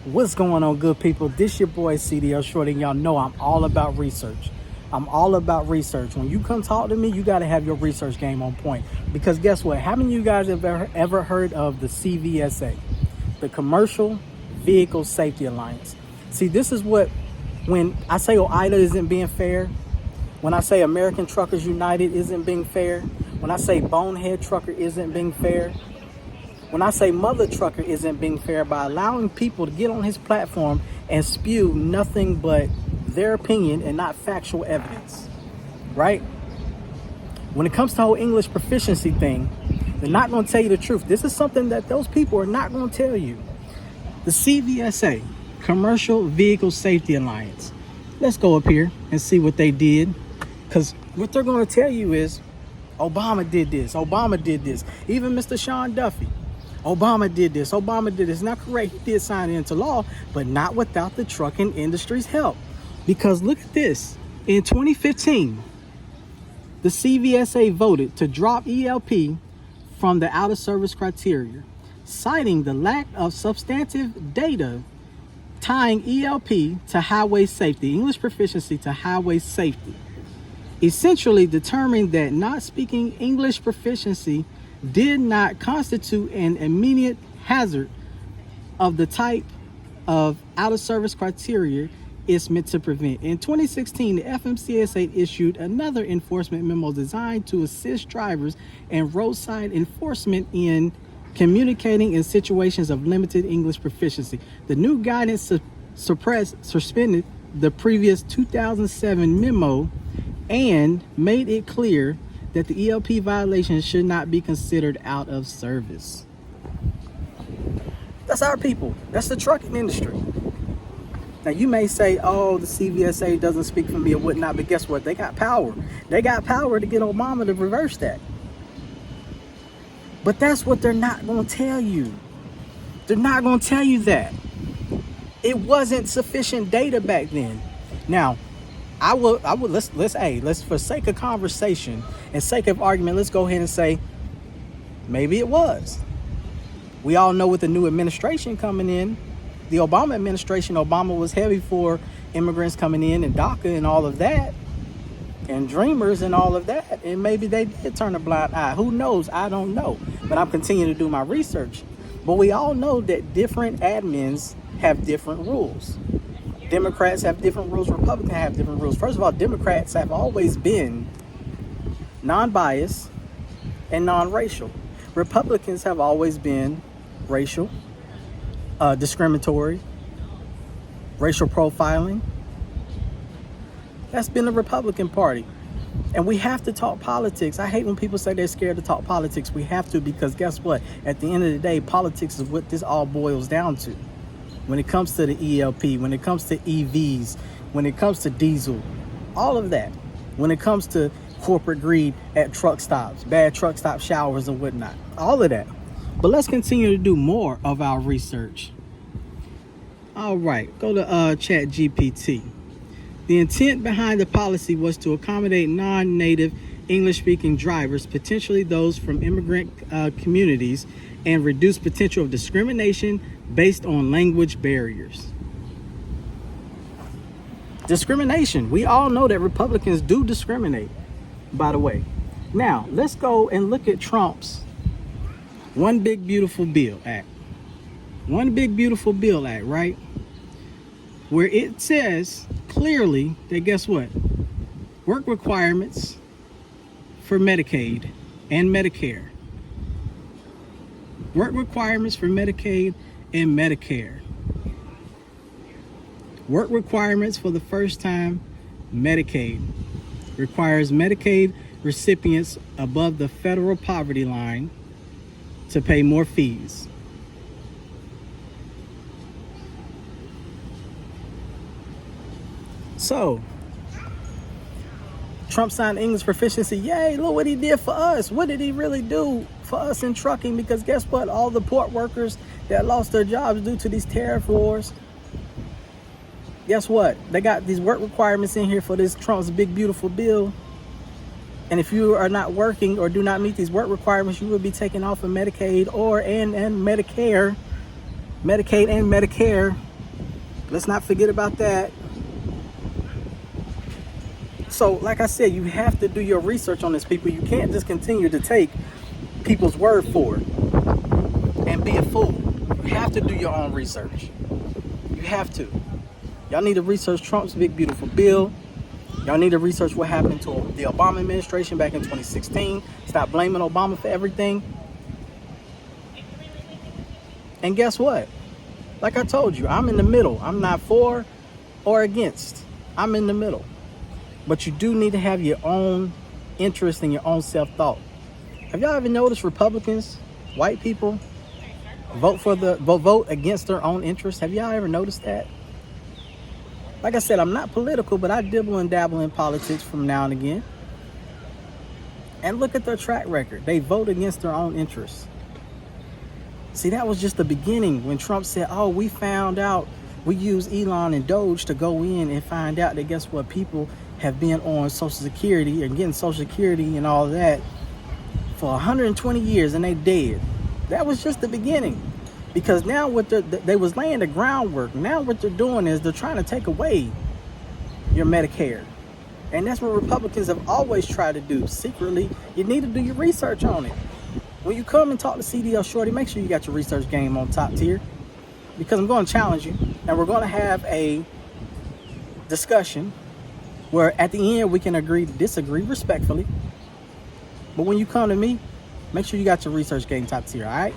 What's going on, good people? This your boy CDL Shorty, and y'all know I'm all about research. I'm all about research. When you come talk to me, you got to have your research game on point. Because guess what? Haven't you guys ever heard of the CVSA, the Commercial Vehicle Safety Alliance? See, this is what, when I say OOIDA isn't being fair, when I say American Truckers United isn't being fair, when I say Bonehead Trucker isn't being fair, when I say Mother Trucker isn't being fair by allowing people to get on his platform and spew nothing but their opinion and not factual evidence, right? When it comes to the whole English proficiency thing, they're not going to tell you the truth. This is something that those people are not going to tell you. The CVSA, Commercial Vehicle Safety Alliance. Let's go up here and see what they did. Because what they're going to tell you is, Obama did this, Obama did this. Even Mr. Sean Duffy, Obama did this, Obama did this. Not correct, he did sign it into law, but not without the trucking industry's help. Because look at this, in 2015, the CVSA voted to drop ELP from the out of service criteria, citing the lack of substantive data tying ELP to highway safety, English proficiency to highway safety. Essentially determined that not speaking English proficiency did not constitute an immediate hazard of the type of out of service criteria it's meant to prevent. In 2016, the FMCSA issued another enforcement memo designed to assist drivers and roadside enforcement in communicating in situations of limited English proficiency. The new guidance suspended the previous 2007 memo and made it clear that the ELP violation should not be considered out of service. That's our people. That's the trucking industry. Now you may say, oh, the CVSA doesn't speak for me or whatnot, but guess what? They got power. They got power to get Obama to reverse that. But that's what they're not going to tell you. They're not going to tell you that. It wasn't sufficient data back then. Now, let's for sake of conversation and sake of argument, let's go ahead and say maybe it was. We all know with the new administration coming in, the Obama administration, Obama was heavy for immigrants coming in and DACA and all of that, and dreamers and all of that. And maybe they did turn a blind eye. Who knows? I don't know. But I'm continuing to do my research. But we all know that different admins have different rules. Democrats have different rules. Republicans have different rules. First of all, Democrats have always been non-biased and non-racial. Republicans have always been racial, discriminatory, racial profiling. That's been the Republican Party. And we have to talk politics. I hate when people say they're scared to talk politics. We have to, because guess what? At the end of the day, politics is what this all boils down to. When it comes to the ELP, when it comes to EVs, when it comes to diesel, all of that. When it comes to corporate greed at truck stops, bad truck stop showers and whatnot, all of that. But let's continue to do more of our research. All right, go to ChatGPT. The intent behind the policy was to accommodate non-native English-speaking drivers, potentially those from immigrant communities, and reduce potential of discrimination based on language barriers. Discrimination. We all know that Republicans do discriminate, by the way. Now, let's go and look at Trump's One Big Beautiful Bill Act. One Big Beautiful Bill Act, right? Where it says clearly that, guess what? Work requirements for Medicaid and Medicare. Work requirements for Medicaid and Medicare. Work requirements for the first time Medicaid. Requires Medicaid recipients above the federal poverty line to pay more fees. So, Trump signed English proficiency. Yay, look what he did for us. What did he really do for us in trucking? Because guess what? All the port workers that lost their jobs due to these tariff wars, guess what? They got these work requirements in here for this Trump's big, beautiful bill. And if you are not working or do not meet these work requirements, you will be taken off of Medicaid and Medicare, Medicaid and Medicare, Let's not forget about that. So, like I said, you have to do your research on this, people. You can't just continue to take people's word for it and be a fool. You have to do your own research. You have to. Y'all need to research Trump's big, beautiful bill. Y'all need to research what happened to the Obama administration back in 2016. Stop blaming Obama for everything. And guess what? Like I told you, I'm in the middle. I'm not for or against. I'm in the middle. But you do need to have your own interest and your own self-thought. Have y'all ever noticed Republicans, white people, vote against their own interests? Have y'all ever noticed that? Like I said, I'm not political, but I dibble and dabble in politics from now and again. And look at their track record. They vote against their own interests. See, that was just the beginning when Trump said, oh, we found out, we used Elon and Doge to go in and find out that guess what, people have been on Social Security and getting Social Security and all that for 120 years and they dead. That was just the beginning. Because now what they was laying the groundwork. Now what they're doing is they're trying to take away your Medicare. And that's what Republicans have always tried to do. Secretly, you need to do your research on it. When you come and talk to CDL Shorty, make sure you got your research game on top tier. Because I'm going to challenge you. And we're going to have a discussion where at the end we can agree to disagree respectfully. But when you come to me, make sure you got your research game top tier, all right?